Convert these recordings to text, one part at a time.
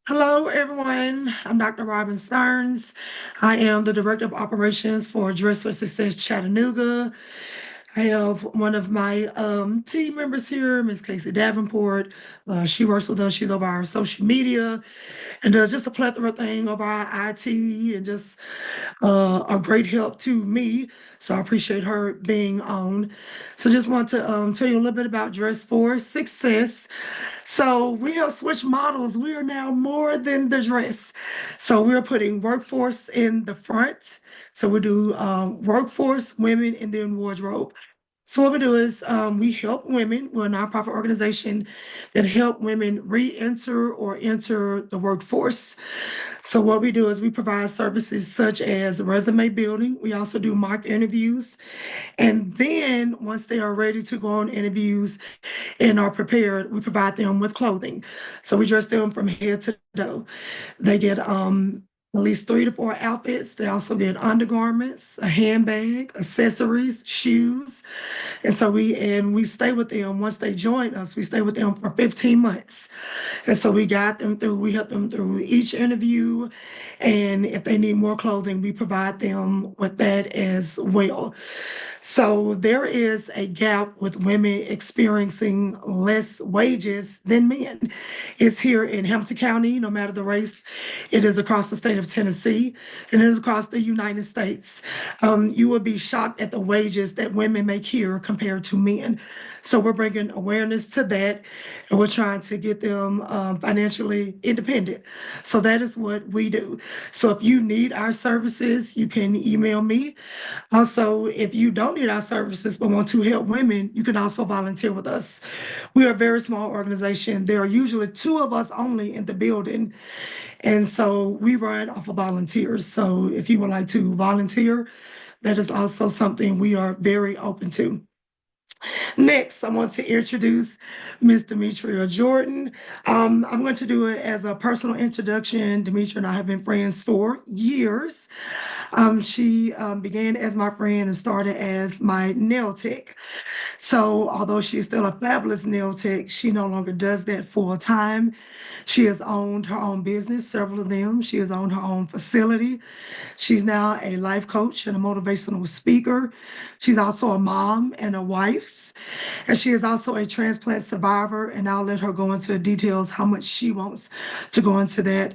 Hello, everyone. I'm Dr. Robin Stearns. I am the Director of Operations for Dress for Success Chattanooga. I have one of my team members here, Miss Casey Davenport. She works with us. She's over our social media and does just a plethora of things over our IT and just a great help to me. So I appreciate her being on. So just want to tell you a little bit about Dress for Success. So we have switched models. We are now more than the dress. So we're putting workforce in the front. So we do workforce, women, and then wardrobe. So what we do is we help women. We're a nonprofit organization that help women re-enter or enter the workforce. So what we do is we provide services such as resume building. We also do mock interviews. And then once they are ready to go on interviews and are prepared, we provide them with clothing. So we dress them from head to toe. They get at least 3 to 4 outfits. They also get undergarments, a handbag, accessories, shoes. And we stay with them once they join us. We stay with them for 15 months. And so we help them through each interview. And if they need more clothing, we provide them with that as well. So there is a gap with women experiencing less wages than men. It's here in Hampton County, no matter the race. It is across the state of Tennessee, and it is across the United States. You will be shocked at the wages that women make here compared to men. So we're bringing awareness to that, and we're trying to get them financially independent. So that is what we do. So if you need our services, you can email me. Also, if you don't need our services but want to help women, you can also volunteer with us. We are a very small organization. There are usually 2 of us only in the building. And so we run off of volunteers. So if you would like to volunteer, that is also something we are very open to. Next, I want to introduce Miss Demetria Jordan. I'm going to do it as a personal introduction. Demetria and I have been friends for years. She began as my friend and started as my nail tech. So, although she is still a fabulous nail tech, she no longer does that full time. She has owned her own business, several of them. She has owned her own facility. She's now a life coach and a motivational speaker. She's also a mom and a wife. And she is also a transplant survivor. And I'll let her go into details how much she wants to go into that.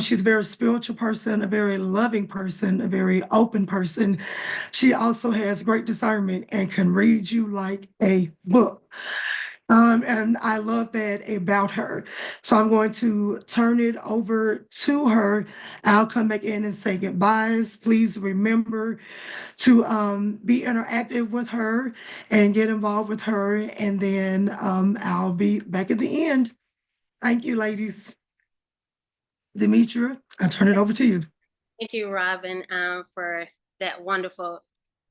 She's a very spiritual person, a very loving person, a very open person. She also has great discernment and can read you like a book. And I love that about her. So I'm going to turn it over to her. I'll come back in and say goodbyes. Please remember to be interactive with her and get involved with her. And then I'll be back at the end. Thank you, ladies. Demetria, I turn it over to you. Thank you, Robin, for that wonderful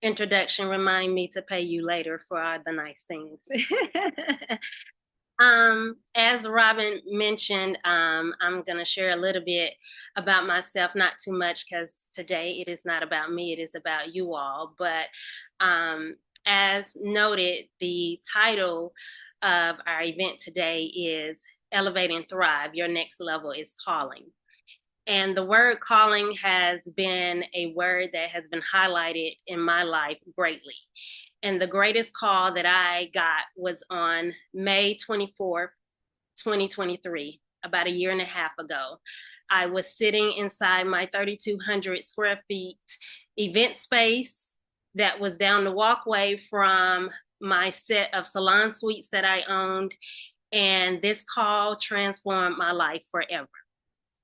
introduction. Remind me to pay you later for all the nice things. As Robin mentioned, I'm going to share a little bit about myself, not too much because today it is not about me, it is about you all. But as noted, the title of our event today is Elevate and Thrive. Your next level is calling. And the word calling has been a word that has been highlighted in my life greatly. And the greatest call that I got was on May 24th, 2023, about a year and a half ago. I was sitting inside my 3,200 square feet event space that was down the walkway from my set of salon suites that I owned. And this call transformed my life forever.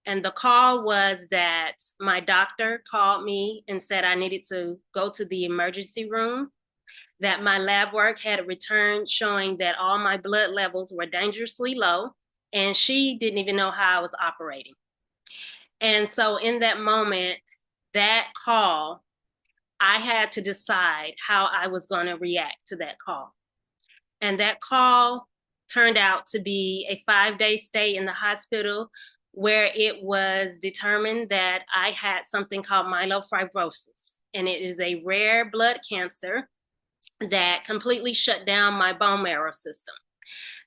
And the call was that my doctor called me and said I needed to go to the emergency room, that my lab work had returned showing that all my blood levels were dangerously low, and she didn't even know how I was operating. And so in that moment, that call, I had to decide how I was going to react to that call. And that call turned out to be a 5-day stay in the hospital where it was determined that I had something called myelofibrosis. And it is a rare blood cancer that completely shut down my bone marrow system.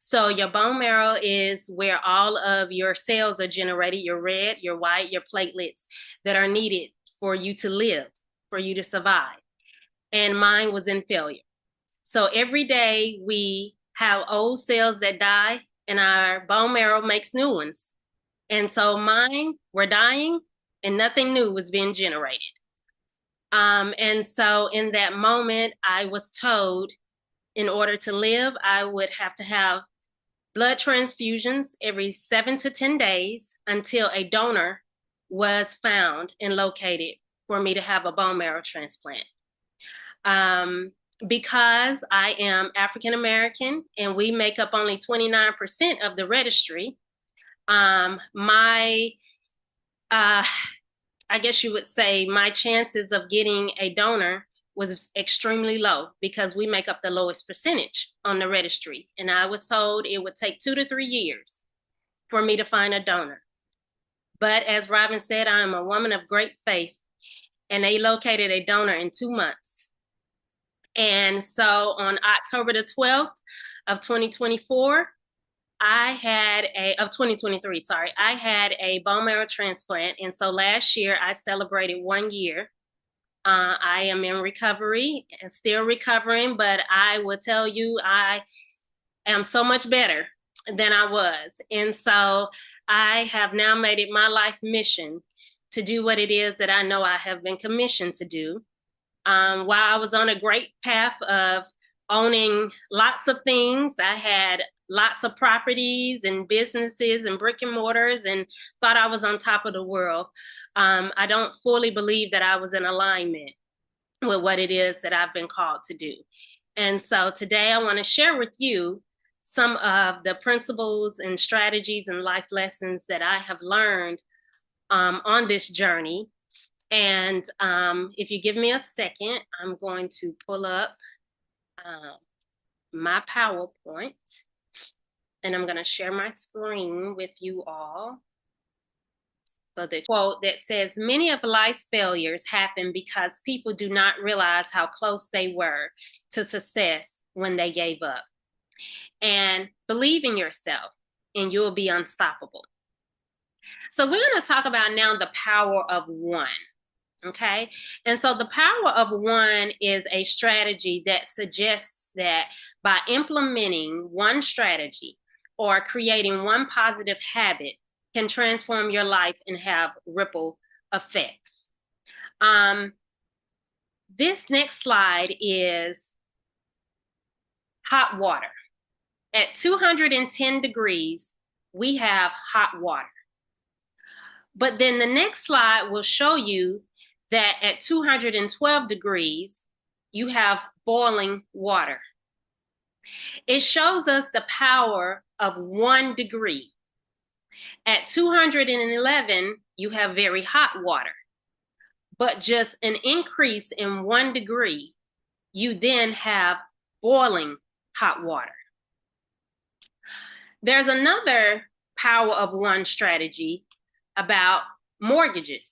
So your bone marrow is where all of your cells are generated, your red, your white, your platelets that are needed for you to live, for you to survive. And mine was in failure. So every day we have old cells that die and our bone marrow makes new ones. And so mine were dying and nothing new was being generated. And so in that moment, I was told in order to live, I would have to have blood transfusions every 7 to 10 days until a donor was found and located for me to have a bone marrow transplant. Um, because I am African American and we make up only 29% of the registry, my I guess you would say my chances of getting a donor was extremely low because we make up the lowest percentage on the registry. And I was told it would take 2 to 3 years for me to find a donor. But as Robin said, I am a woman of great faith, and they located a donor in 2 months. And so on October the 12th of 2024, of 2023, sorry, I had a bone marrow transplant. And so last year I celebrated 1 year. I am in recovery and still recovering, but I will tell you, I am so much better than I was. And so I have now made it my life mission to do what it is that I know I have been commissioned to do. While I was on a great path of owning lots of things, I had lots of properties and businesses and brick and mortars and thought I was on top of the world. I don't fully believe that I was in alignment with what it is that I've been called to do. And so today I want to share with you some of the principles and strategies and life lessons that I have learned on this journey. And if you give me a second, I'm going to pull up my PowerPoint and I'm going to share my screen with you all. So the quote that says, many of life's failures happen because people do not realize how close they were to success when they gave up. And believe in yourself and you'll be unstoppable. So we're going to talk about now the power of one. Okay. And so the power of one is a strategy that suggests that by implementing one strategy or creating one positive habit can transform your life and have ripple effects. This next slide is hot water. At 210 degrees, we have hot water. But then the next slide will show you that at 212 degrees, you have boiling water. It shows us the power of 1 degree. At 211, you have very hot water. But just an increase in 1 degree, you then have boiling hot water. There's another power of one strategy about mortgages.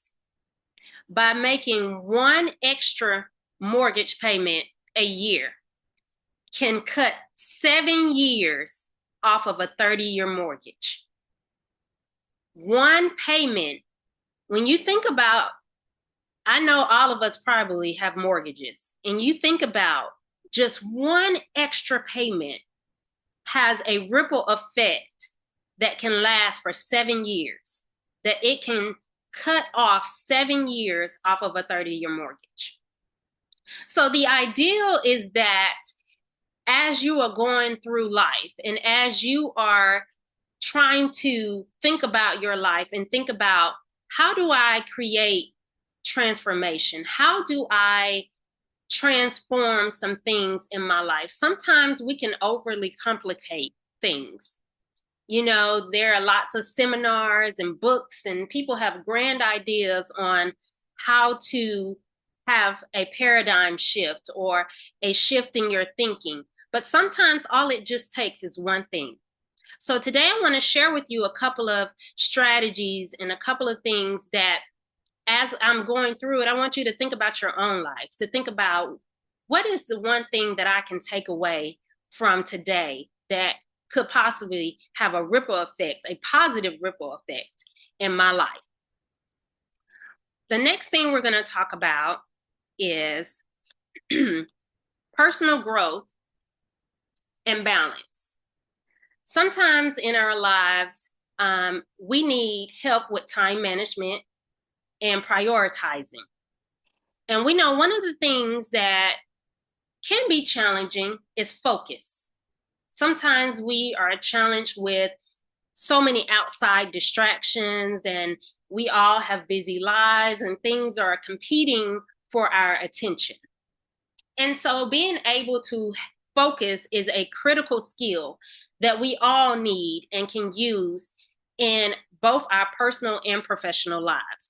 By making one extra mortgage payment a year can cut 7 years off of a 30-year mortgage. One payment, when you think about, I know all of us probably have mortgages, and you think about just one extra payment has a ripple effect that can last for 7 years, that it can cut off 7 years off of a 30-year mortgage. So the ideal is that as you are going through life and as you are trying to think about your life and think about, how do I create transformation? How do I transform some things in my life? Sometimes we can overly complicate things. You know, there are lots of seminars and books, and people have grand ideas on how to have a paradigm shift or a shift in your thinking. But sometimes all it just takes is one thing. So today I want to share with you a couple of strategies and a couple of things that, as I'm going through it, I want you to think about your own life, to think about what is the one thing that I can take away from today that could possibly have a ripple effect, a positive ripple effect in my life. The next thing we're going to talk about is personal growth and balance. Sometimes in our lives, we need help with time management and prioritizing. And we know one of the things that can be challenging is focus. Sometimes we are challenged with so many outside distractions, and we all have busy lives, and things are competing for our attention. And so being able to focus is a critical skill that we all need and can use in both our personal and professional lives.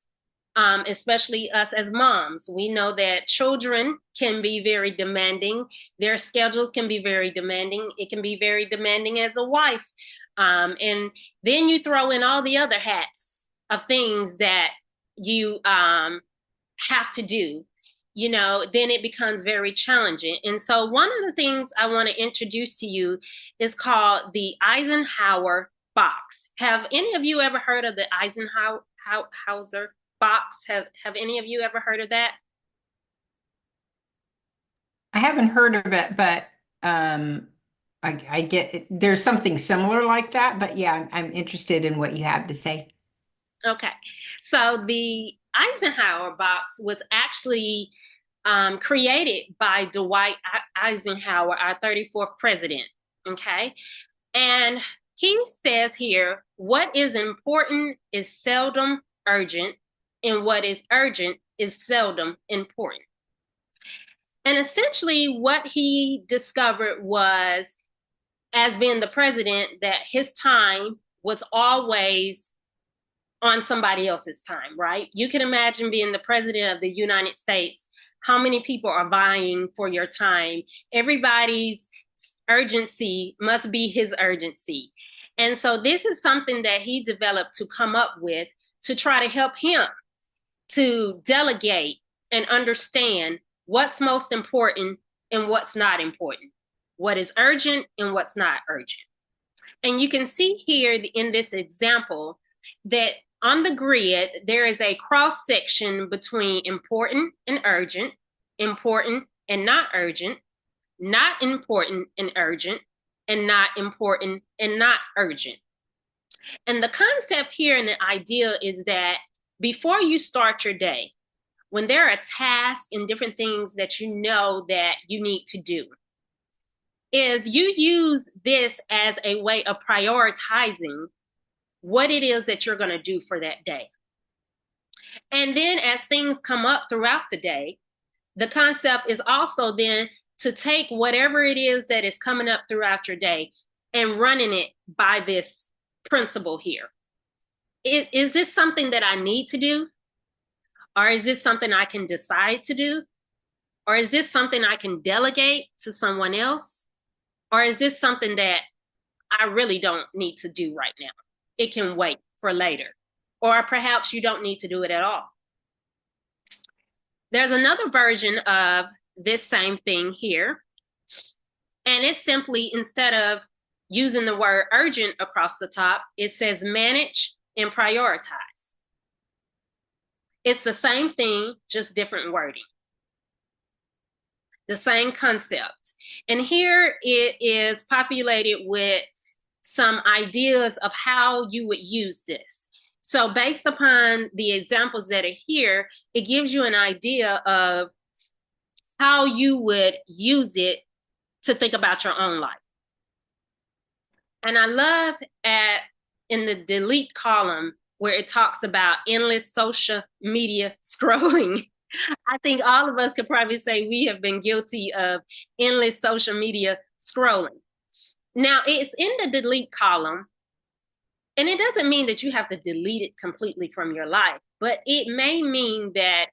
Especially us as moms. We know that children can be very demanding. Their schedules can be very demanding. It can be very demanding as a wife. And then you throw in all the other hats of things that you have to do, then it becomes very challenging. And so one of the things I want to introduce to you is called the Eisenhower box. Have any of you ever heard of the Eisenhower box? Have any of you ever heard of that? I haven't heard of it, but I get it. There's something similar like that. But yeah, I'm interested in what you have to say. Okay. So the Eisenhower box was actually created by Dwight Eisenhower, our 34th president. Okay. And he says here, what is important is seldom urgent, and what is urgent is seldom important. And essentially, what he discovered was, as being the president, that his time was always on somebody else's time, right? You can imagine being the president of the United States. How many people are vying for your time? Everybody's urgency must be his urgency. And so this is something that he developed to come up with to try to help him to delegate and understand what's most important and what's not important, what is urgent and what's not urgent. And you can see here in this example that on the grid, there is a cross section between important and urgent, important and not urgent, not important and urgent, and not important and not urgent. And the concept here and the idea is that before you start your day, when there are tasks and different things that you know that you need to do, is you use this as a way of prioritizing what it is that you're going to do for that day. And then as things come up throughout the day, the concept is also then to take whatever it is that is coming up throughout your day and running it by this principle here. Is this something that I need to do? Or is this something I can decide to do? Or is this something I can delegate to someone else? Or is this something that I really don't need to do right now? It can wait for later. Or perhaps you don't need to do it at all. There's another version of this same thing here. And it's simply, instead of using the word urgent across the top, it says manage and prioritize. It's the same thing, just different wording. The same concept. And here it is populated with some ideas of how you would use this. So based upon the examples that are here, it gives you an idea of how you would use it to think about your own life. And I love in the delete column where it talks about endless social media scrolling. I think all of us could probably say we have been guilty of endless social media scrolling. Now, it's in the delete column, and it doesn't mean that you have to delete it completely from your life, but it may mean that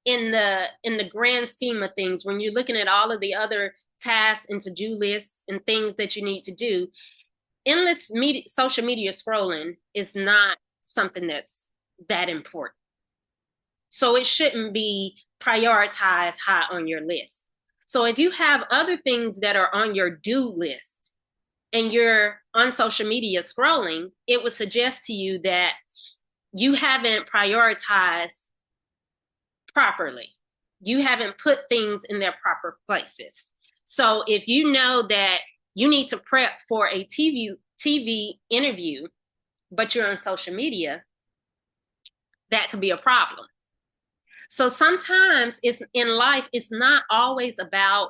in the grand scheme of things, when you're looking at all of the other tasks and to-do lists and things that you need to do, endless social media scrolling is not something that's that important. So it shouldn't be prioritized high on your list. So if you have other things that are on your do list, and you're on social media scrolling, it would suggest to you that you haven't prioritized properly. You haven't put things in their proper places. So if you know that you need to prep for a TV interview, but you're on social media, that could be a problem. So sometimes it's in life, it's not always about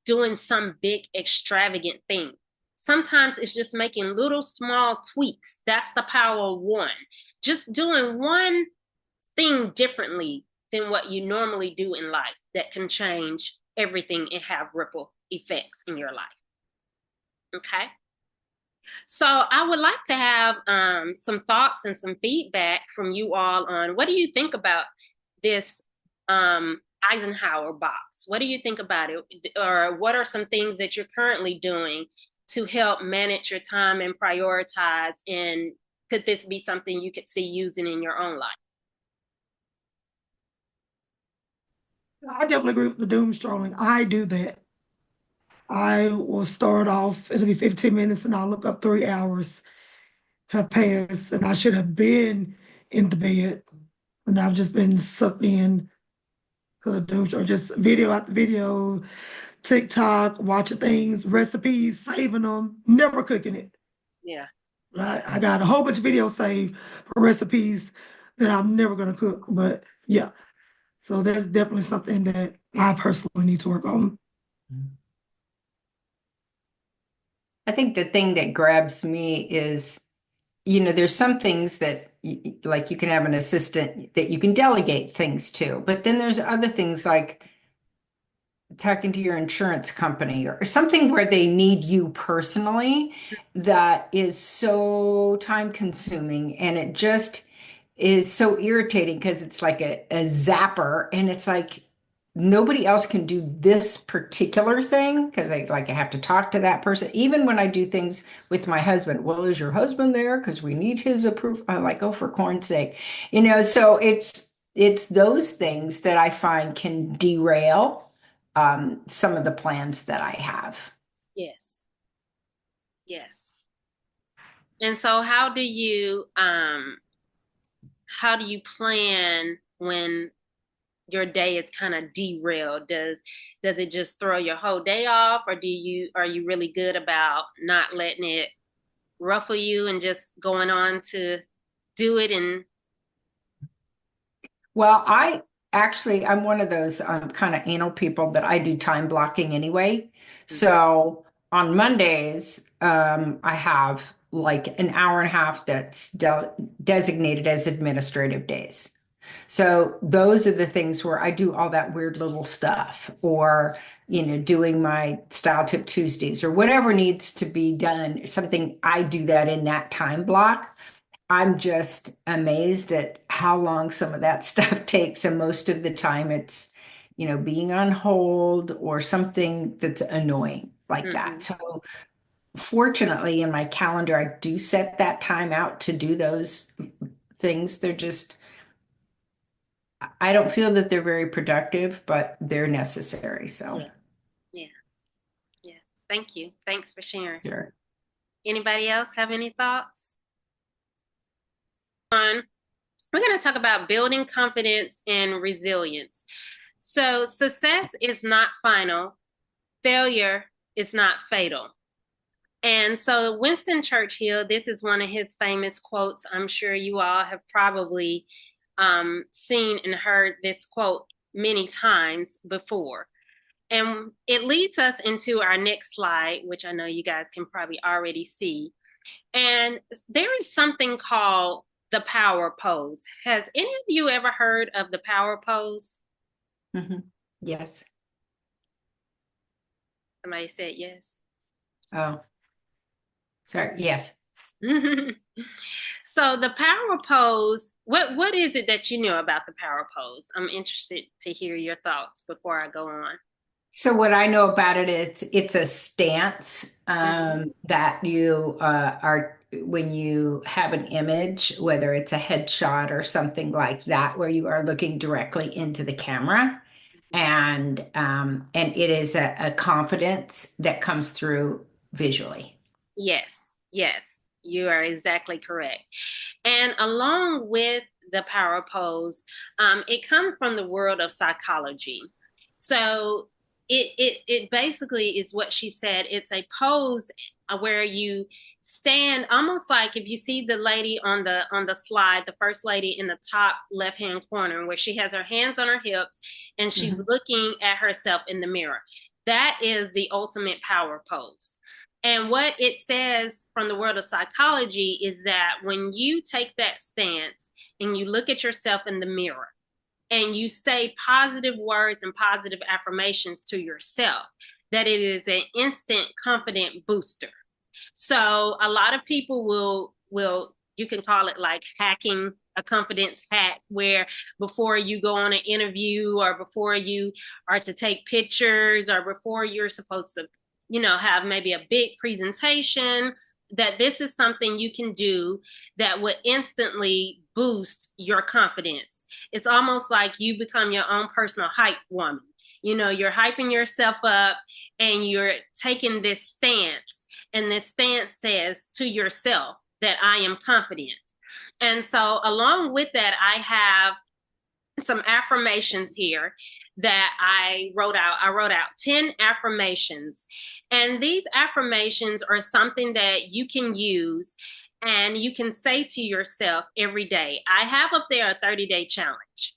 doing some big extravagant thing. Sometimes it's just making little small tweaks. That's the power of one. Just doing one thing differently than what you normally do in life that can change everything and have ripple effects in your life. Okay. So I would like to have some thoughts and some feedback from you all on what do you think about this Eisenhower box? What do you think about it? Or what are some things that you're currently doing to help manage your time and prioritize? And could this be something you could see using in your own life? I definitely agree with the doom strolling. I do that. I will start off, it'll be 15 minutes, and I'll look up 3 hours have passed, and I should have been in the bed. And I've just been sucked in to the doom or just video after video, TikTok, watching things, recipes, saving them, never cooking it. Yeah. I got a whole bunch of videos saved for recipes that I'm never gonna cook. But yeah, so that's definitely something that I personally need to work on. I think the thing that grabs me is, there's some things that like you can have an assistant that you can delegate things to, but then there's other things like talking to your insurance company or something where they need you personally that is so time consuming, and it just is so irritating because it's like a zapper, and it's like nobody else can do this particular thing because I have to talk to that person. Even when I do things with my husband, well, is your husband there? Because we need his approval. I'm like, oh, for corn's sake, so it's those things that I find can derail some of the plans that I have. Yes. Yes. And so how do you plan when your day is kind of derailed? Does it just throw your whole day off, or are you really good about not letting it ruffle you and just going on to do it? And Well, I'm one of those kind of anal people that I do time blocking anyway. So on Mondays, I have like an hour and a half that's designated as administrative days. So those are the things where I do all that weird little stuff, or doing my Style Tip Tuesdays or whatever needs to be done. Something I do that in that time block. I'm just amazed at how long some of that stuff takes. And most of the time it's, being on hold or something that's annoying like that. Mhm. So fortunately in my calendar, I do set that time out to do those things. I don't feel that they're very productive, but they're necessary. So Yeah, yeah, yeah. Thank you. Thanks for sharing. sure. Anybody else have any thoughts? We're going to talk about building confidence and resilience. So, success is not final, failure is not fatal. And so, Winston Churchill, this is one of his famous quotes. I'm sure you all have probably seen and heard this quote many times before. And it leads us into our next slide, which I know you guys can probably already see. And there is something called the power pose. Has any of you ever heard of the power pose? Hmm. Yes. Somebody said yes. Oh, sorry. Yes. So the power pose, what is it that you know about the power pose? I'm interested to hear your thoughts before I go on. So what I know about it is it's a stance that you are when you have an image, whether it's a headshot or something like that, where you are looking directly into the camera, and it is a confidence that comes through visually. Yes, yes, you are exactly correct. And along with the power pose, it comes from the world of psychology. So it basically is what she said. It's a pose where you stand almost like if you see the lady on the slide, the first lady in the top left hand corner, where she has her hands on her hips and she's Mhm. looking at herself in the mirror. That is the ultimate power pose. And what it says from the world of psychology is that when you take that stance and you look at yourself in the mirror and you say positive words and positive affirmations to yourself, that it is an instant confident booster. So a lot of people will you can call it like hacking a confidence hack, where before you go on an interview or before you are to take pictures or before you're supposed to, have maybe a big presentation, that this is something you can do that would instantly boost your confidence. It's almost like you become your own personal hype woman. You're hyping yourself up and you're taking this stance, and this stance says to yourself that I am confident. And so, along with that, I have some affirmations here that I wrote out. I wrote out 10 affirmations. And these affirmations are something that you can use and you can say to yourself every day. I have up there a 30-day challenge.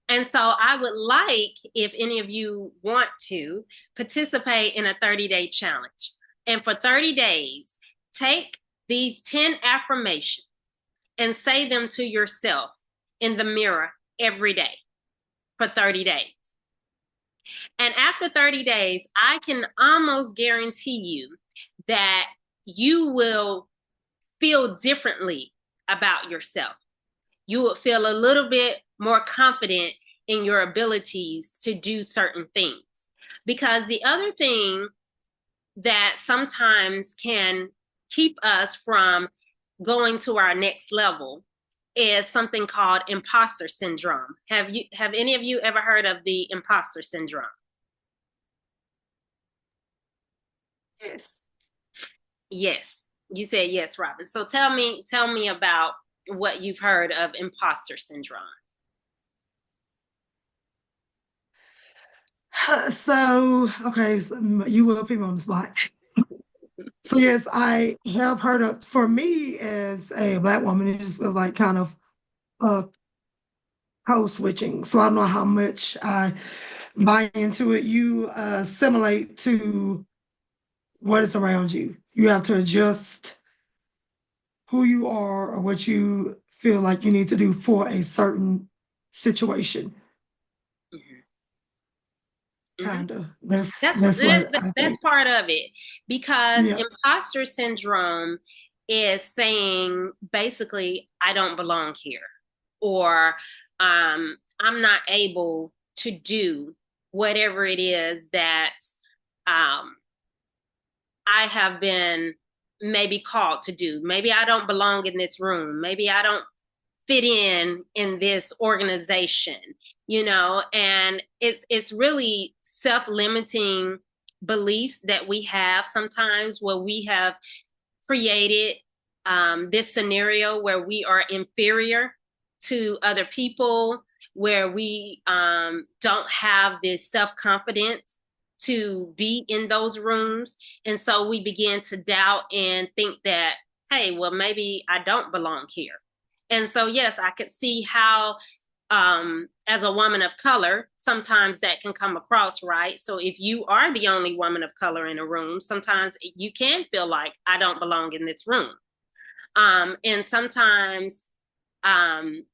And so I would like, if any of you want to, participate in a 30-day challenge. And for 30 days, take these 10 affirmations and say them to yourself in the mirror every day for 30 days. And after 30 days, I can almost guarantee you that you will feel differently about yourself. You will feel a little bit more confident in your abilities to do certain things. Because the other thing that sometimes can keep us from going to our next level is something called imposter syndrome. Have any of you ever heard of the imposter syndrome? Yes. Yes. You said yes, Robin. So tell me about what you've heard of imposter syndrome. So, okay, so you will put me on the spot. So yes, I have heard of, for me as a Black woman, it just feels like kind of uh code switching. So I don't know how much I buy into it. You assimilate to what is around you. You have to adjust who you are or what you feel like you need to do for a certain situation. Mm-hmm. Kind of. That's That's that's what I that's think. part of it, because Yeah. imposter syndrome is saying basically I don't belong here, or I'm not able to do whatever it is that um, I have been maybe called to do. Maybe I don't belong in this room. Maybe I don't fit in this organization, and it's really self-limiting beliefs that we have sometimes, where we have created this scenario where we are inferior to other people, where we don't have this self-confidence to be in those rooms. And so we begin to doubt and think that, hey, well, maybe I don't belong here. And so, yes, I could see how, as a woman of color, sometimes that can come across, right? So if you are the only woman of color in a room, sometimes you can feel like I don't belong in this room. And sometimes um,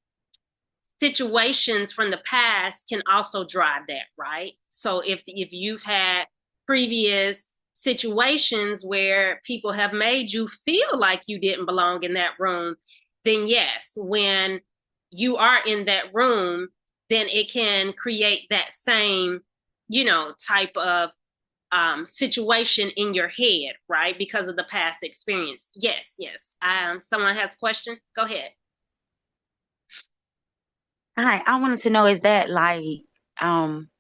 situations from the past can also drive that, right? So if you've had previous situations where people have made you feel like you didn't belong in that room, then yes, when you are in that room, then it can create that same, type of situation in your head, right? Because of the past experience. Yes, yes. Someone has a question? Go ahead. Hi, I wanted to know, is that like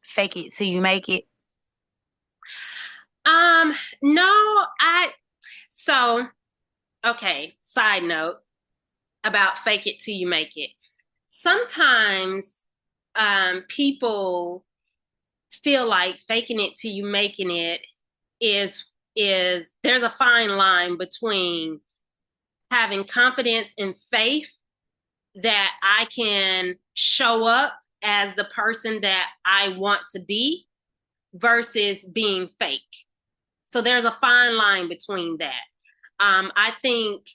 fake it till you make it? Um, no, I So, okay, side note about fake it till you make it. Sometimes people feel like faking it till you making it is there's a fine line between having confidence and faith that I can show up as the person that I want to be versus being fake. So there's a fine line between that. I think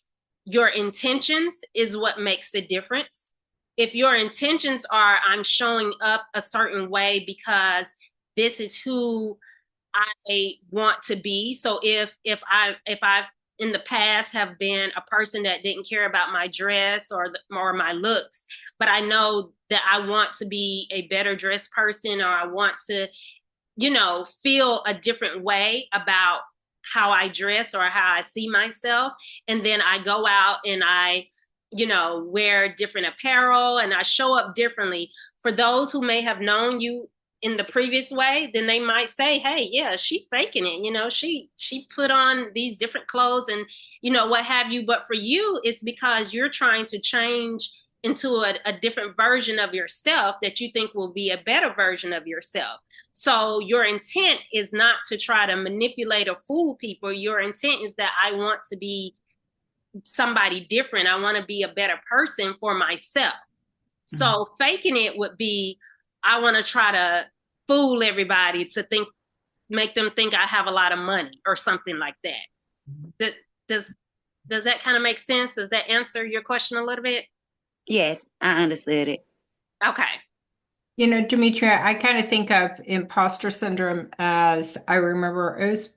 your intentions is what makes the difference. If your intentions are, I'm showing up a certain way because this is who I want to be. So if I in the past have been a person that didn't care about my dress or my looks, but I know that I want to be a better dressed person, or I want to, feel a different way about how I dress or how I see myself. And then I go out and I, wear different apparel and I show up differently. For those who may have known you in the previous way, then they might say, hey, yeah, she faking it. She put on these different clothes and, what have you. But for you, it's because you're trying to change into a different version of yourself that you think will be a better version of yourself. So your intent is not to try to manipulate or fool people. Your intent is that I want to be somebody different. I want to be a better person for myself. Mm-hmm. So faking it would be, I want to try to fool everybody to make them think I have a lot of money or something like that. Does that kind of make sense? Does that answer your question a little bit? Yes, I understood it. Okay. Demetria, I kind of think of imposter syndrome as, I remember it was,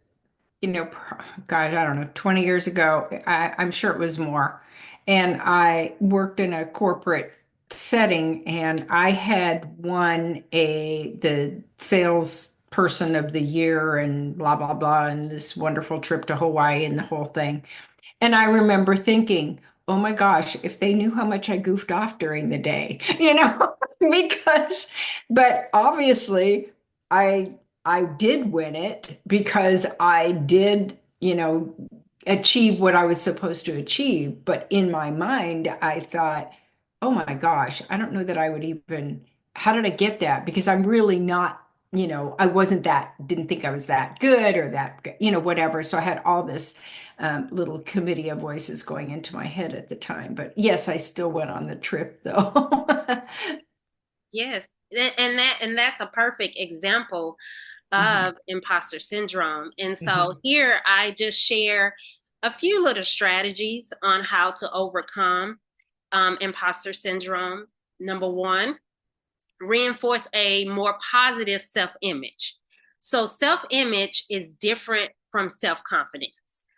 God, I don't know, 20 years ago. I'm sure it was more. And I worked in a corporate setting, and I had won the sales person of the year and blah, blah, blah, and this wonderful trip to Hawaii and the whole thing. And I remember thinking, oh my gosh, if they knew how much I goofed off during the day, but obviously I did win it because I did, achieve what I was supposed to achieve. But in my mind, I thought, oh my gosh, I don't know that I would even, how did I get that? Because I'm really not, I didn't think I was that good or that, whatever. So I had all this little committee of voices going into my head at the time. But yes, I still went on the trip though. Yes. And that's a perfect example of imposter syndrome. And so here I just share a few little strategies on how to overcome imposter syndrome. Number one, reinforce a more positive self-image. So self-image is different from self-confidence.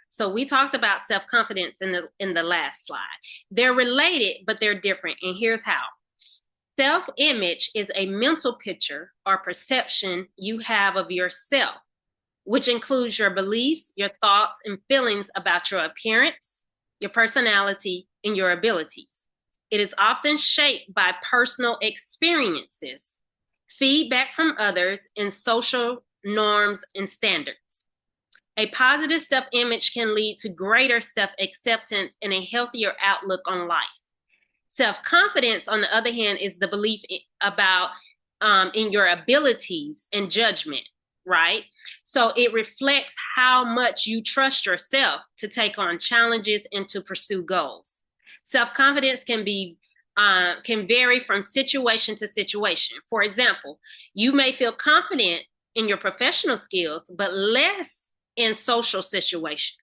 So we talked about self-confidence in the last slide. They're related, but they're different. And here's how. Self-image is a mental picture or perception you have of yourself, which includes your beliefs, your thoughts, and feelings about your appearance, your personality, and your abilities. It is often shaped by personal experiences, feedback from others, and social norms and standards. A positive self-image can lead to greater self-acceptance and a healthier outlook on life. Self-confidence, on the other hand, is the belief about in your abilities and judgment, right? So it reflects how much you trust yourself to take on challenges and to pursue goals. Self-confidence can vary from situation to situation. For example, you may feel confident in your professional skills, but less in social situations.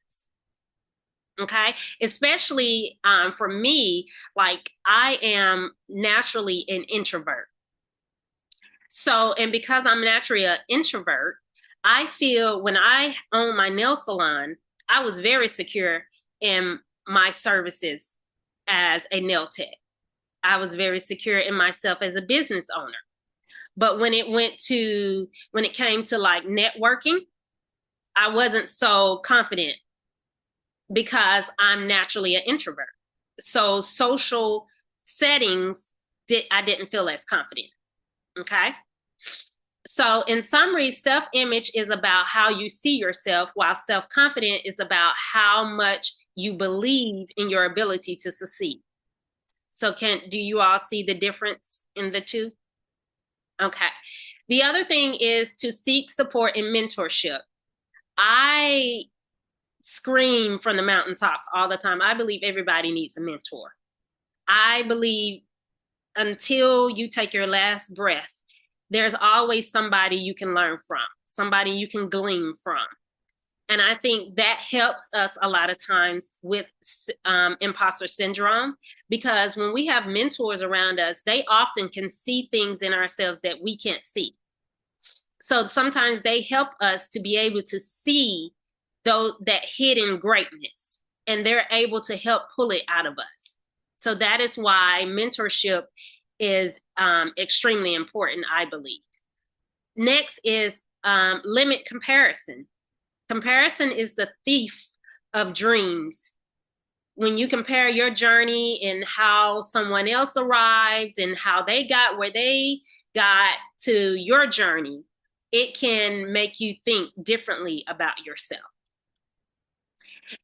Okay, especially for me, like I am naturally an introvert. So, and because I'm naturally an introvert, I feel when I owned my nail salon, I was very secure in my services as a nail tech. I was very secure in myself as a business owner. But when it came to like networking, I wasn't so confident because I'm naturally an introvert. So social settings, I didn't feel as confident. Okay. So in summary, self-image is about how you see yourself, while self-confident is about how much you believe in your ability to succeed. So do you all see the difference in the two? Okay. The other thing is to seek support and mentorship. I scream from the mountaintops all the time. I believe everybody needs a mentor. I believe until you take your last breath, there's always somebody you can learn from, somebody you can glean from. And I think that helps us a lot of times with imposter syndrome, because when we have mentors around us, they often can see things in ourselves that we can't see. So sometimes they help us to be able to see that hidden greatness, and they're able to help pull it out of us. So that is why mentorship is extremely important, I believe. Next is limit comparison. Comparison is the thief of dreams. When you compare your journey and how someone else arrived and how they got where they got to your journey, it can make you think differently about yourself.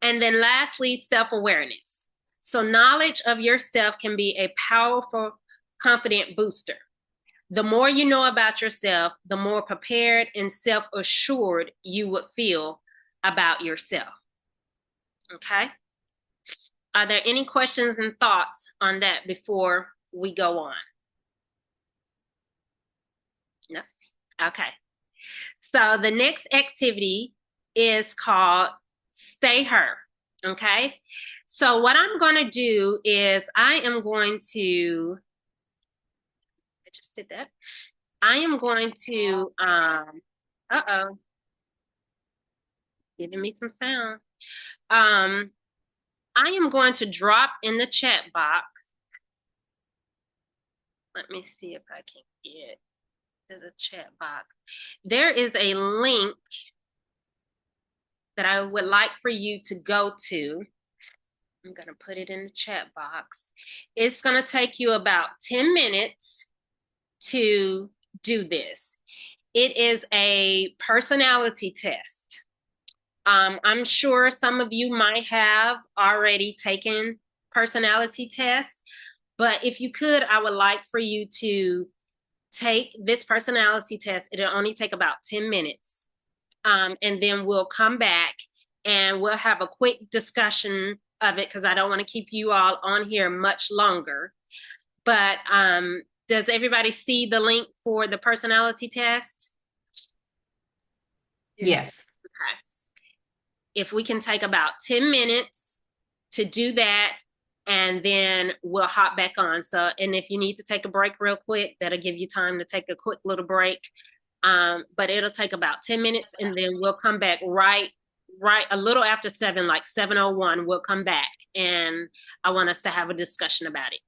And then lastly, self-awareness. So knowledge of yourself can be a powerful, confident booster. The more you know about yourself, the more prepared and self-assured you would feel about yourself. Okay? Are there any questions and thoughts on that before we go on? No? Okay. So the next activity is called Stay Her. Okay? So what I'm going to do is I just did that. I am going to, giving me some sound. I am going to drop in the chat box. Let me see if I can get to the chat box. There is a link that I would like for you to go to. I'm going to put it in the chat box. It's going to take you about 10 minutes to do this. It is a personality test. I'm sure some of you might have already taken personality tests, but if you could, I would like for you to take this personality test. It'll only take about 10 minutes. And then we'll come back and we'll have a quick discussion of it, because I don't want to keep you all on here much longer. But does everybody see the link for the personality test? Yes. Okay. If we can take about 10 minutes to do that, and then we'll hop back on. So, and if you need to take a break real quick, that'll give you time to take a quick little break. But it'll take about 10 minutes, and then we'll come back right a little after 7, like 7:01, we'll come back, and I want us to have a discussion about it.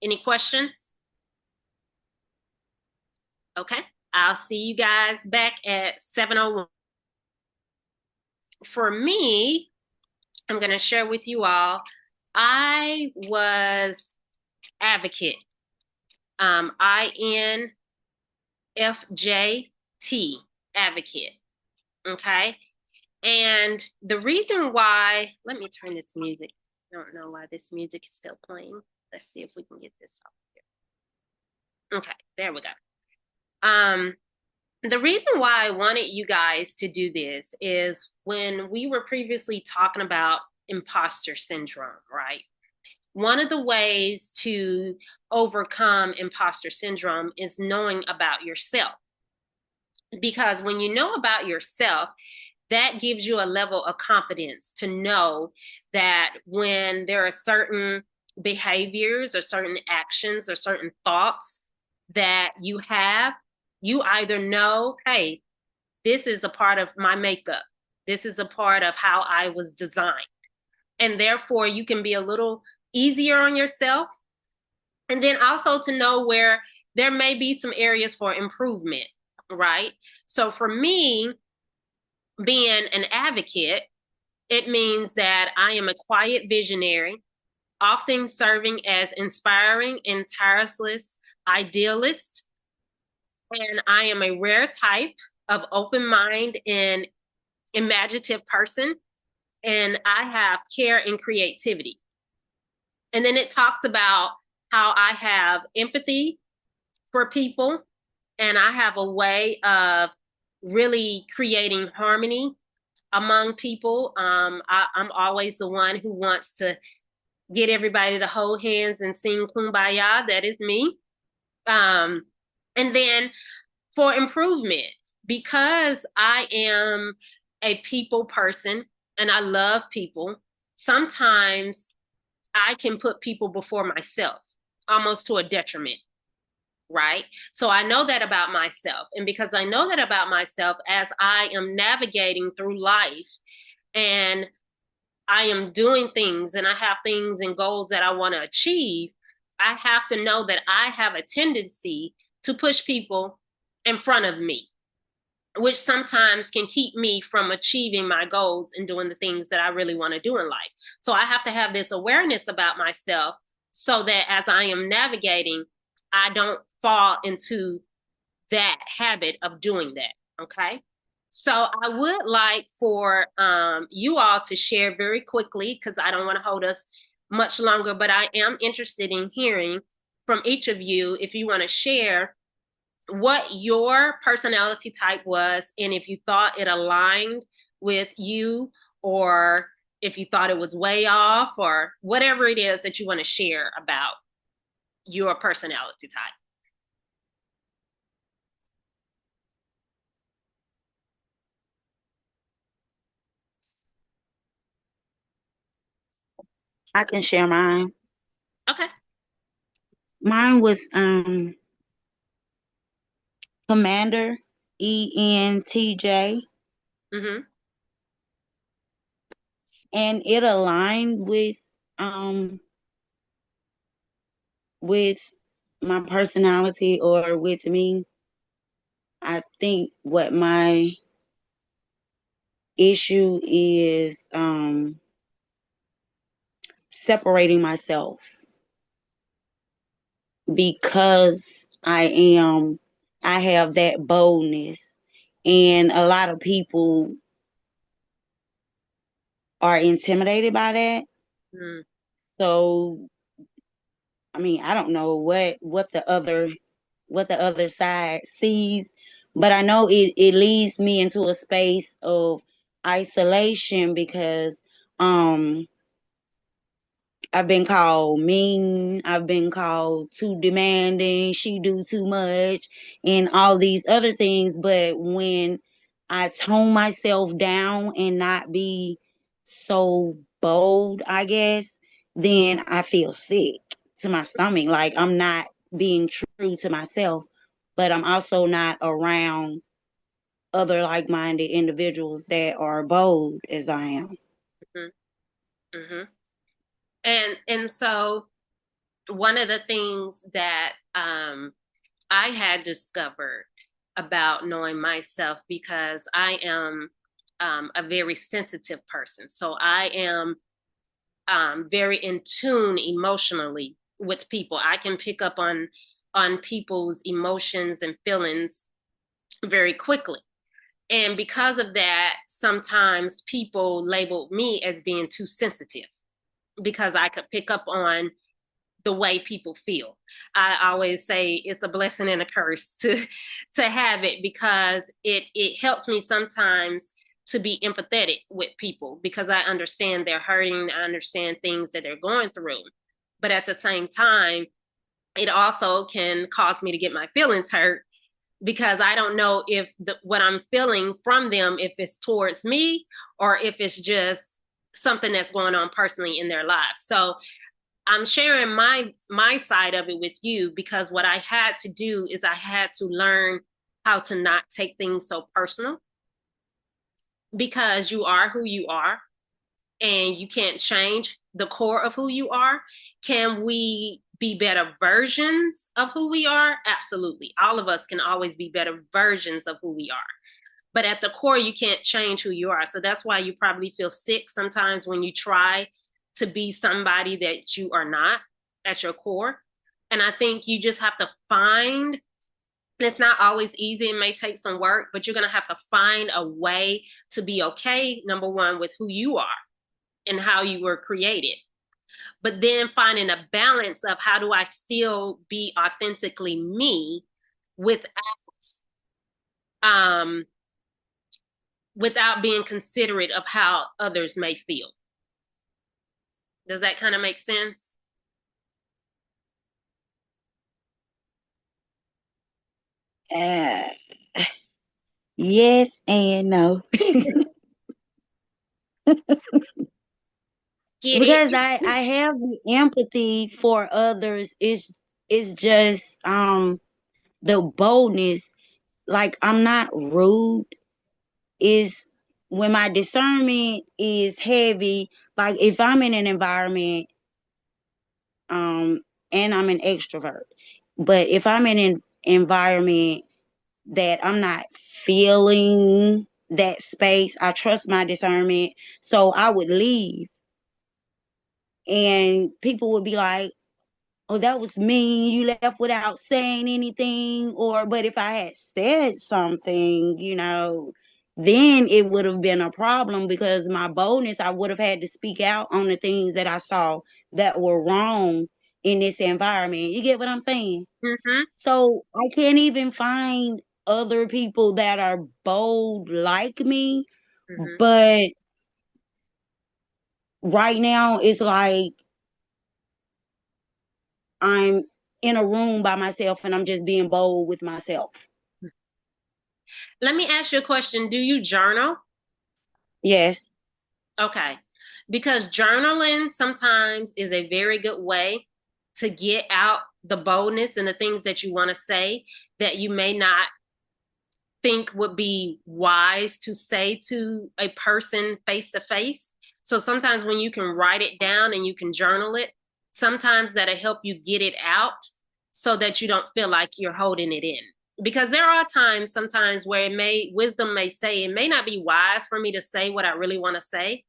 Any questions? Okay, I'll see you guys back at 7:01. For me, I'm going to share with you all, I was advocate, INFJT, advocate, okay? And the reason why, let me turn this music. I don't know why this music is still playing. Let's see if we can get this off here. Okay, there we go. The reason why I wanted you guys to do this is when we were previously talking about imposter syndrome, right? One of the ways to overcome imposter syndrome is knowing about yourself. Because when you know about yourself, that gives you a level of confidence to know that when there are certain behaviors or certain actions or certain thoughts that you have, you either know, hey, this is a part of my makeup. This is a part of how I was designed. And therefore, you can be a little easier on yourself. And then also to know where there may be some areas for improvement, right? So for me, being an advocate, it means that I am a quiet visionary, often serving as inspiring and tireless idealist And I am a rare type of open mind and imaginative person. And I have care and creativity. And then it talks about how I have empathy for people, and I have a way of really creating harmony among people. I'm always the one who wants to get everybody to hold hands and sing Kumbaya. That is me. Um, and then for improvement, because I am a people person and I love people, sometimes I can put people before myself, almost to a detriment, right? So I know that about myself. And because I know that about myself, as I am navigating through life and I am doing things and I have things and goals that I want to achieve, I have to know that I have a tendency to push people in front of me, which sometimes can keep me from achieving my goals and doing the things that I really want to do in life. So I have to have this awareness about myself so that as I am navigating, I don't fall into that habit of doing that. Okay. So I would like for you all to share very quickly, because I don't want to hold us much longer, but I am interested in hearing from each of you if you want to share what your personality type was and if you thought it aligned with you, or if you thought it was way off, or whatever it is that you want to share about your personality type. I can share mine. Okay. Mine was Commander, ENTJ, Mm-hmm. and it aligned with my personality, or with me. I think what my issue is separating myself, because I have that boldness, and a lot of people are intimidated by that. Mm-hmm. So I mean, I don't know what the other side sees, but I know it leads me into a space of isolation, because um I've been called mean, I've been called too demanding, she do too much, and all these other things. But when I tone myself down and not be so bold, I guess, then I feel sick to my stomach. Like I'm not being true to myself, but I'm also not around other like-minded individuals that are bold as I am. Mm-hmm. And so one of the things that I had discovered about knowing myself, because I am a very sensitive person. So I am very in tune emotionally with people. I can pick up on people's emotions and feelings very quickly. And because of that, sometimes people labeled me as being too sensitive because I could pick up on the way people feel. I always say it's a blessing and a curse to have it, because it helps me sometimes to be empathetic with people, because I understand they're hurting, I understand things that they're going through. But at the same time, it also can cause me to get my feelings hurt, because I don't know if what I'm feeling from them, if it's towards me or if it's just something that's going on personally in their lives. So I'm sharing my side of it with you, because what I had to do is I had to learn how to not take things so personal, because you are who you are and you can't change the core of who you are. Can we be better versions of who we are? Absolutely. All of us can always be better versions of who we are. But at the core, you can't change who you are. So that's why you probably feel sick sometimes when you try to be somebody that you are not at your core. And I think you just have to find It's not always easy. It may take some work, but you're going to have to find a way to be okay, number one, with who you are and how you were created. But then finding a balance of how do I still be authentically me without um without being considerate of how others may feel. Does that kind of make sense? Uh, yes and no. Get it? Because I have the empathy for others. It's just the boldness. Like, I'm not rude. Is when my discernment is heavy. Like, if I'm in an environment, um, and I'm an extrovert, but if I'm in an environment that I'm not feeling that space, I trust my discernment. So I would leave, and people would be like, "Oh, that was mean. You left without saying anything." Or, but if I had said something, then it would have been a problem because my boldness, I would have had to speak out on the things that I saw that were wrong in this environment. You get what I'm saying? Mm-hmm. So I can't even find other people that are bold like me. Mm-hmm. But right now, it's like I'm in a room by myself and I'm just being bold with myself. Let me ask you a question. Do you journal? Yes. Okay. Because journaling sometimes is a very good way to get out the boldness and the things that you want to say that you may not think would be wise to say to a person face to face. So sometimes when you can write it down and you can journal it, sometimes that'll help you get it out so that you don't feel like you're holding it in. Because there are times sometimes where wisdom may say it may not be wise for me to say what I really want to say.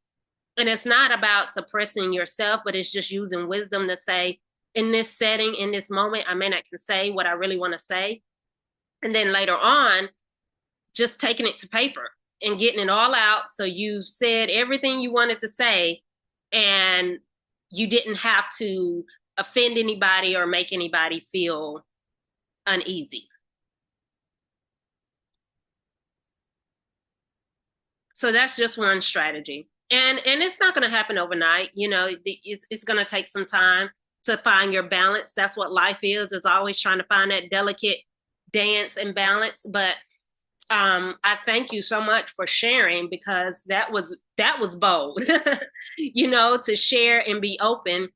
And it's not about suppressing yourself, but it's just using wisdom to say, in this setting, in this moment, I may not can say what I really want to say. And then later on, just taking it to paper and getting it all out. So you've said everything you wanted to say, and you didn't have to offend anybody or make anybody feel uneasy. So that's just one strategy. And it's not going to happen overnight. It's going to take some time to find your balance. That's what life is. It's always trying to find that delicate dance and balance. But I thank you so much for sharing because that was bold, to share and be open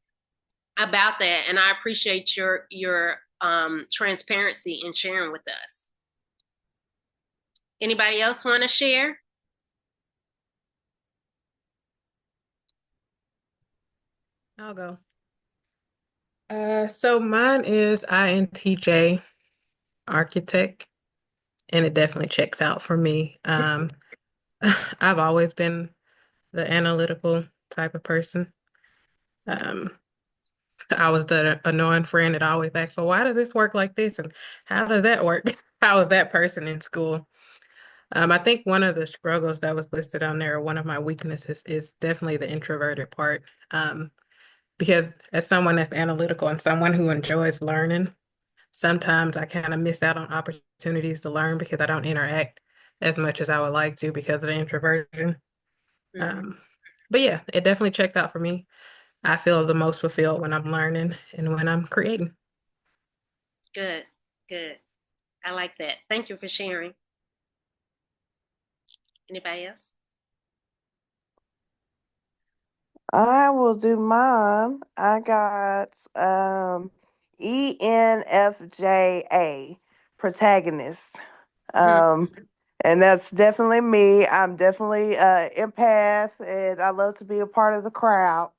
about that. And I appreciate your transparency in sharing with us. Anybody else want to share? I'll go. So mine is INTJ architect, and it definitely checks out for me. I've always been the analytical type of person. Um, I was the annoying friend that always asked, "Well, why does this work like this? And how does that work?" I was that person in school. I think one of the struggles that was listed on there, one of my weaknesses, is definitely the introverted part. Because as someone that's analytical and someone who enjoys learning, sometimes I kind of miss out on opportunities to learn because I don't interact as much as I would like to because of the introversion. Mm-hmm. Um, but yeah, it definitely checks out for me. I feel the most fulfilled when I'm learning and when I'm creating. Good, good. I like that. Thank you for sharing. Anybody else? I will do mine. I got ENFJA, protagonist. Mm-hmm. Um and that's definitely me. I'm definitely empath and I love to be a part of the crowd.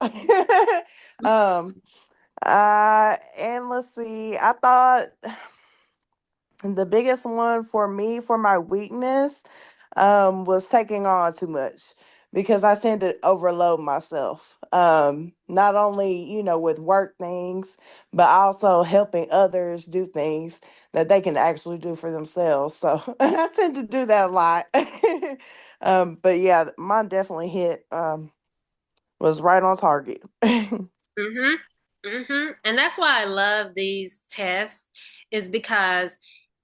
um and let's see. I thought the biggest one for me for my weakness was taking on too much. because I tend to overload myself. Not only, with work things, but also helping others do things that they can actually do for themselves. So I tend to do that a lot. But yeah, mine definitely was right on target. Mm-hmm. Mm-hmm. And that's why I love these tests, is because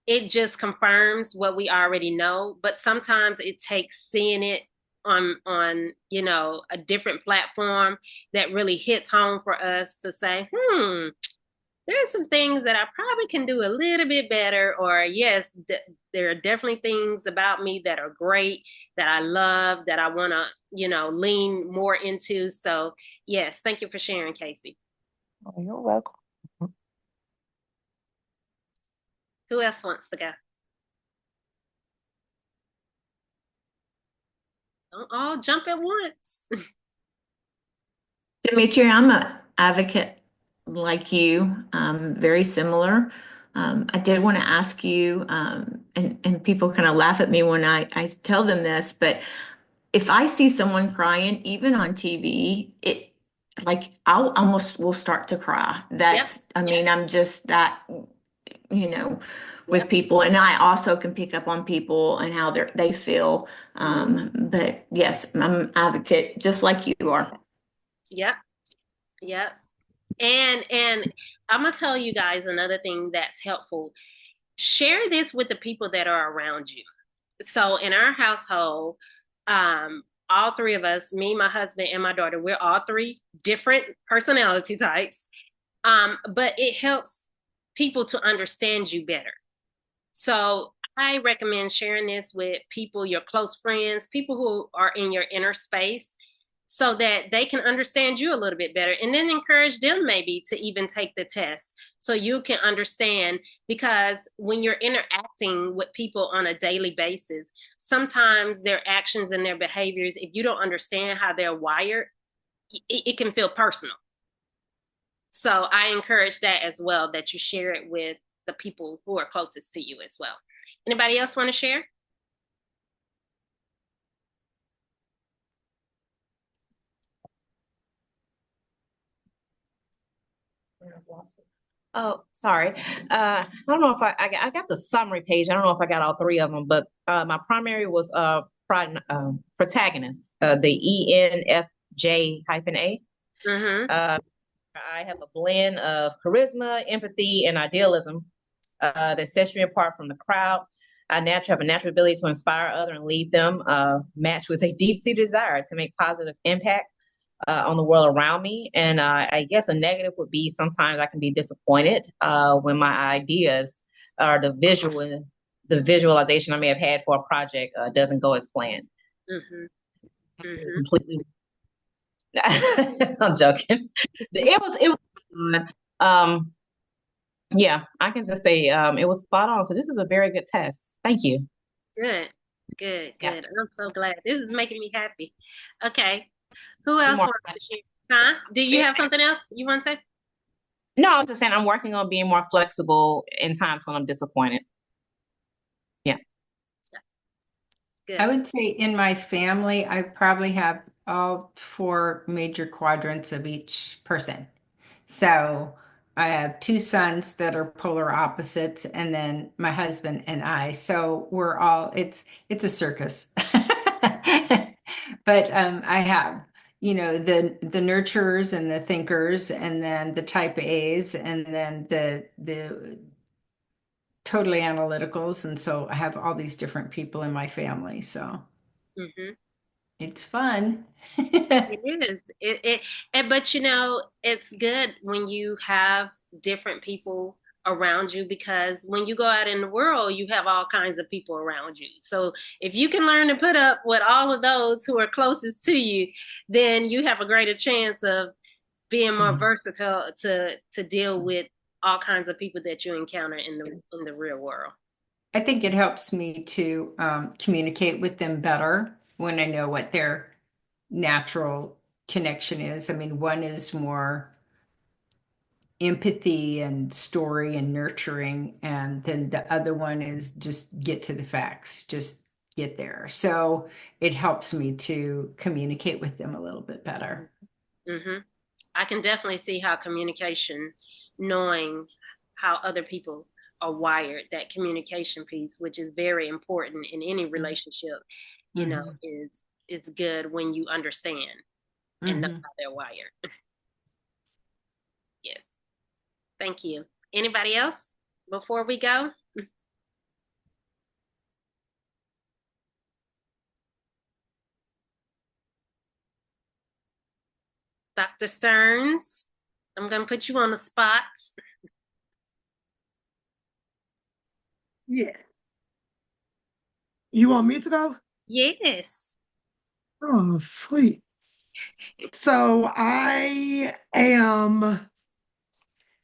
it just confirms what we already know, but sometimes it takes seeing it on a different platform that really hits home for us to say, there's some things that I probably can do a little bit better, or yes, there are definitely things about me that are great, that I love, that I want to, lean more into. So, yes, thank you for sharing, Casey. Oh, you're welcome. Who else wants to go? Don't all jump at once. Demetria, I'm an advocate like you, very similar. I did want to ask you, and people kind of laugh at me when I tell them this, but if I see someone crying, even on TV, I'll almost will start to cry. Yep. I mean, I'm just that, you know, with Yep. people, and I also can pick up on people and how they feel. But yes, I'm an advocate just like you are. Yep. Yep. And I'm gonna tell you guys another thing that's helpful. Share this with the people that are around you. So in our household, all three of us, me, my husband, and my daughter, we're all three different personality types. But it helps people to understand you better. So I recommend sharing this with people, your close friends, people who are in your inner space, so that they can understand you a little bit better, and then encourage them maybe to even take the test so you can understand. Because when you're interacting with people on a daily basis, sometimes their actions and their behaviors, if you don't understand how they're wired, it can feel personal. So I encourage that as well, that you share it with the people who are closest to you as well. Anybody else want to share? Oh, sorry. I don't know if I got the summary page. I don't know if I got all three of them, but my primary was protagonist, the ENFJ-A. Mm-hmm. I have a blend of charisma, empathy, and idealism that sets me apart from the crowd. I naturally have a natural ability to inspire others and lead them, matched with a deep-seated desire to make positive impact on the world around me. And I guess a negative would be sometimes I can be disappointed when my ideas or the visualization I may have had for a project doesn't go as planned. Mm-hmm. Mm-hmm. Completely. I'm joking. It was fun. Yeah, I can just say it was spot on. So this is a very good test. Thank you. Good, good, Yeah. good. I'm so glad. This is making me happy. Okay. Who Be else more wants to share? Huh? Do you have something else you want to say? No, I'm just saying I'm working on being more flexible in times when I'm disappointed. Yeah. Good. I would say in my family, I probably have all four major quadrants of each person. So I have two sons that are polar opposites, and then my husband and I. So we're all it's a circus. But I have, the nurturers and the thinkers, and then the type A's, and then the totally analyticals. And so I have all these different people in my family. So Mm-hmm. it's fun. It is. But it's good when you have different people around you, because when you go out in the world, you have all kinds of people around you. So if you can learn to put up with all of those who are closest to you, then you have a greater chance of being more versatile to deal with all kinds of people that you encounter in the real world. I think it helps me to communicate with them better when I know what their natural connection is. I mean, one is more empathy and story and nurturing, and then the other one is just get to the facts. Just get there. So it helps me to communicate with them a little bit better. Mm-hmm. I can definitely see how communication, knowing how other people are wired, that communication piece, which is very important in any relationship, you know, is good when you understand and know how they're wired. Yes. Thank you. Anybody else before we go? Dr. Stearns, I'm going to put you on the spot. Yes. You want me to go? Yes. Oh, sweet. So I am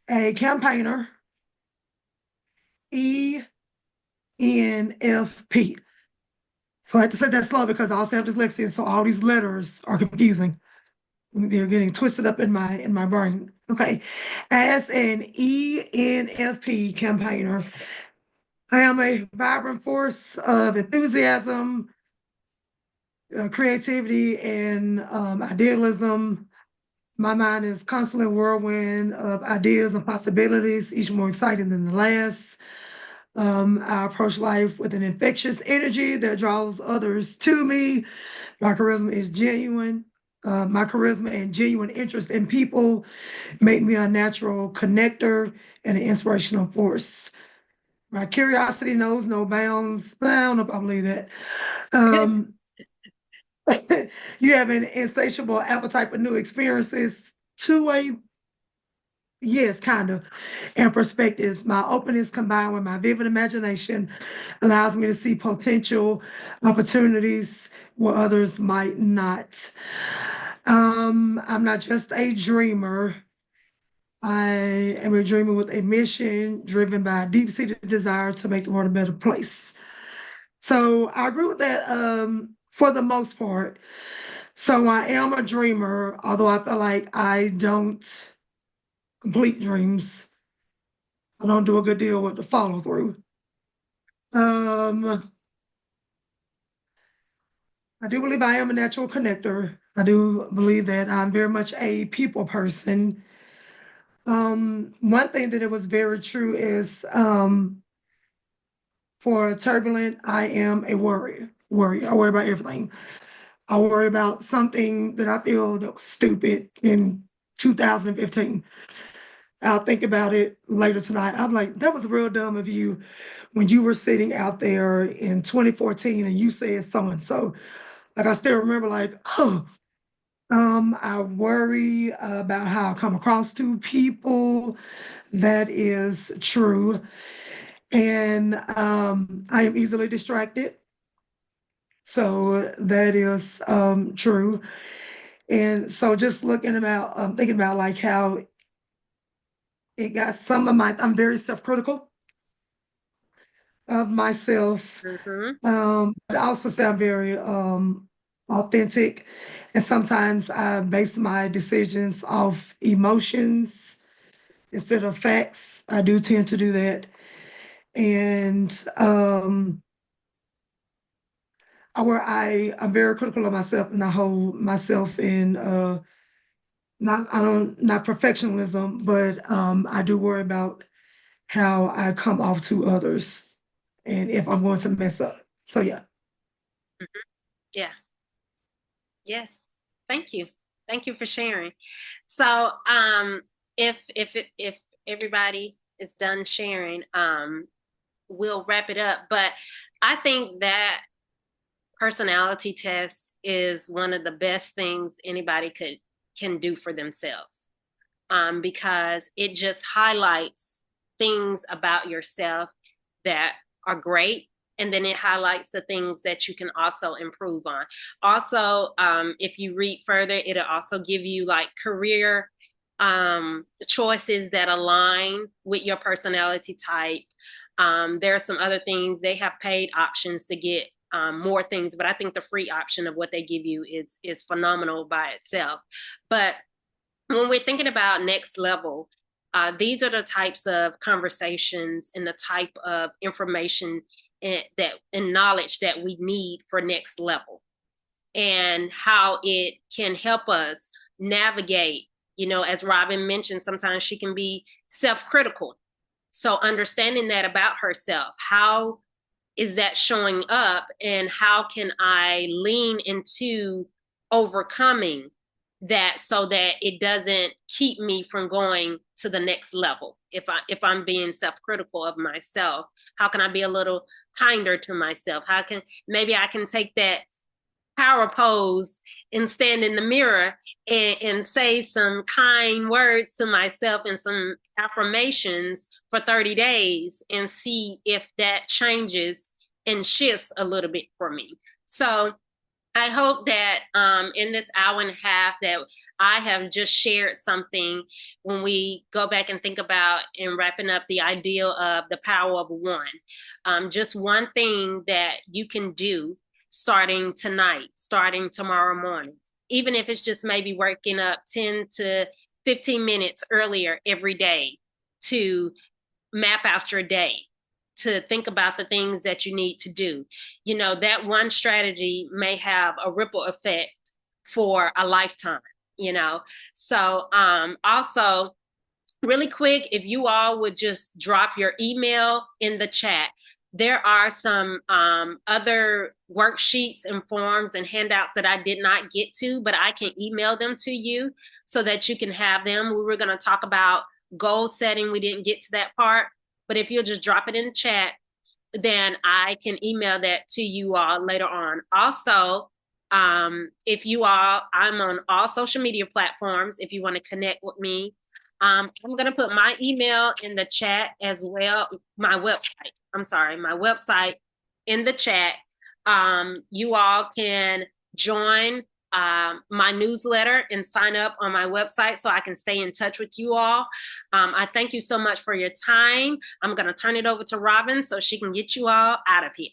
a campaigner, ENFP. So I had to say that slow because I also have dyslexia, so all these letters are confusing. They're getting twisted up in my brain. Okay. As an ENFP campaigner, I am a vibrant force of enthusiasm, creativity, and idealism. My mind is constantly a whirlwind of ideas and possibilities, each more exciting than the last. I approach life with an infectious energy that draws others to me. My charisma is genuine. My charisma and genuine interest in people make me a natural connector and an inspirational force. My curiosity knows no bounds. I don't know if I believe that. Um, you have an insatiable appetite for new experiences. Two-way, yes, kind of, and perspectives. My openness combined with my vivid imagination allows me to see potential opportunities where others might not. I'm not just a dreamer. I am a dreamer with a mission driven by a deep-seated desire to make the world a better place. So I agree with that for the most part. So I am a dreamer, although I feel like I don't complete dreams. I don't do a good deal with the follow through. Um, I do believe I am a natural connector. I do believe that I'm very much a people person. One thing that it was very true is for turbulent, I am a worrier. Worry. I worry about everything. I worry about something that I feel that was stupid in 2015. I'll think about it later tonight. I'm like, that was real dumb of you when you were sitting out there in 2014 and you said so and so. Like I still remember, like, oh, I worry about how I come across to people. That is true. And I am easily distracted. So that is true. And so just looking about, thinking about like how it got some of my, I'm very self-critical of myself. Mm-hmm. But I also say I'm very authentic. And sometimes I base my decisions off emotions instead of facts. I do tend to do that. And I'm very critical of myself and I hold myself in not perfectionism, but I do worry about how I come off to others and if I'm going to mess up. So yeah. Mm-hmm. Yeah. Yes. Thank you. Thank you for sharing. So, if everybody is done sharing, we'll wrap it up. But I think that personality test is one of the best things anybody can do for themselves, because it just highlights things about yourself that are great, and then it highlights the things that you can also improve on. Also, if you read further, it'll also give you like career choices that align with your personality type. There are some other things. They have paid options to get more things, but I think the free option of what they give you is phenomenal by itself. But when we're thinking about next level, these are the types of conversations and the type of information and knowledge that we need for next level, and how it can help us navigate. As Robin mentioned, sometimes she can be self-critical. So understanding that about herself, how is that showing up, and how can I lean into overcoming that so that it doesn't keep me from going to the next level? If I'm being self-critical of myself, how can I be a little kinder to myself? How can maybe I can take that power pose and stand in the mirror and say some kind words to myself and some affirmations for 30 days and see if that changes and shifts a little bit for me. So I hope that in this hour and a half that I have just shared something when we go back and think about and wrapping up the ideal of the power of one. Just one thing that you can do starting tonight, starting tomorrow morning, even if it's just maybe working up 10 to 15 minutes earlier every day to map out your day, to think about the things that you need to do. That one strategy may have a ripple effect for a lifetime, So also, really quick, if you all would just drop your email in the chat. There are some other worksheets and forms and handouts that I did not get to, but I can email them to you so that you can have them. We were going to talk about goal setting. We didn't get to that part, but if you'll just drop it in the chat, then I can email that to you all later on. Also, if you all, I'm on all social media platforms if you want to connect with me. I'm going to put my email in the chat as well. My website in the chat. You all can join my newsletter and sign up on my website so I can stay in touch with you all. I thank you so much for your time. I'm going to turn it over to Robin so she can get you all out of here.